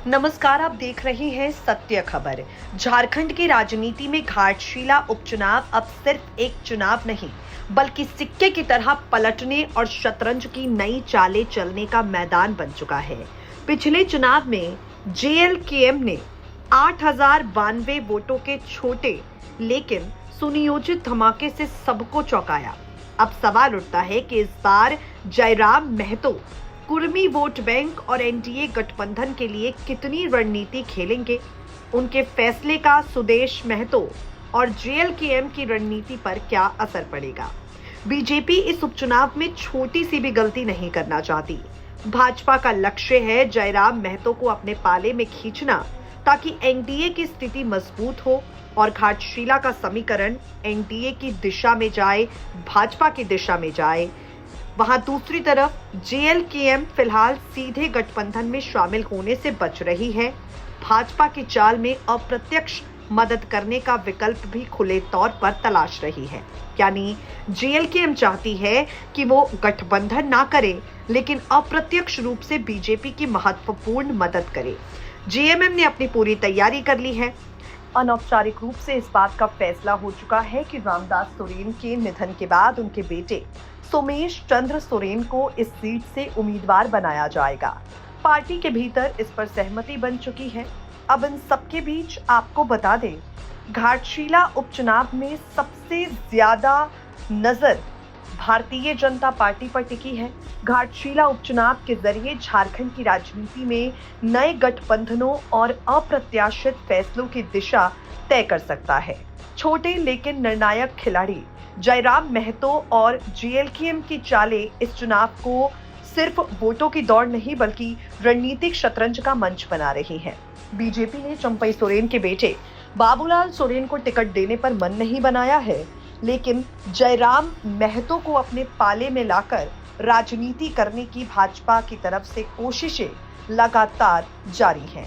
नमस्कार, आप देख रहे हैं सत्य खबर। झारखंड की राजनीति में घाटशिला उपचुनाव अब सिर्फ एक चुनाव नहीं, बल्कि सिक्के की तरह पलटने और शतरंज की नई चालें चलने का मैदान बन चुका है। पिछले चुनाव में जेएलकेएम ने 8,092 वोटों के छोटे लेकिन सुनियोजित धमाके से सबको चौंकाया। अब सवाल उठता है कि इस बार जयराम महतो कुर्मी वोट बैंक और एनडीए गठबंधन के लिए कितनी रणनीति खेलेंगे। उनके फैसले का सुदेश महतो और जेएलकेएम की रणनीति पर क्या असर पड़ेगा। बीजेपी इस उपचुनाव में छोटी सी भी गलती नहीं करना चाहती। भाजपा का लक्ष्य है जयराम महतो को अपने पाले में खींचना, ताकि एनडीए की स्थिति मजबूत हो और घाटशिला का समीकरण एनडीए की दिशा में जाए, भाजपा की दिशा में जाए। वहां दूसरी तरफ जेएलकेएम फिलहाल सीधे गठबंधन में शामिल होने से बच रही है। भाजपा की चाल में अप्रत्यक्ष मदद करने का विकल्प भी खुले तौर पर तलाश रही है। यानी जेएलकेएम चाहती है कि वो गठबंधन ना करे, लेकिन अप्रत्यक्ष रूप से बीजेपी की महत्वपूर्ण मदद करे। जेएमएम ने अपनी पूरी तैयारी कर ली है। अनौपचारिक रूप से इस बात का फैसला हो चुका है कि रामदास सोरेन के निधन के बाद उनके बेटे सोमेश चंद्र सोरेन को इस सीट से उम्मीदवार बनाया जाएगा। पार्टी के भीतर इस पर सहमति बन चुकी है। अब इन सबके बीच आपको बता दें, घाटशिला उपचुनाव में सबसे ज्यादा नजर भारतीय जनता पार्टी पर टिकी है। घाटशिला उपचुनाव के जरिए झारखंड की राजनीति में नए गठबंधनों और अप्रत्याशित फैसलों की दिशा तय कर सकता है। छोटे लेकिन निर्णायक खिलाड़ी जयराम महतो और जेएलकेएम की चालें इस चुनाव को सिर्फ वोटों की दौड़ नहीं, बल्कि रणनीतिक शतरंज का मंच बना रही है। बीजेपी ने चंपई सोरेन के बेटे बाबूलाल सोरेन को टिकट देने पर मन नहीं बनाया है, लेकिन जयराम महतो को अपने पाले में लाकर राजनीति करने की भाजपा की तरफ से कोशिशें लगातार जारी हैं।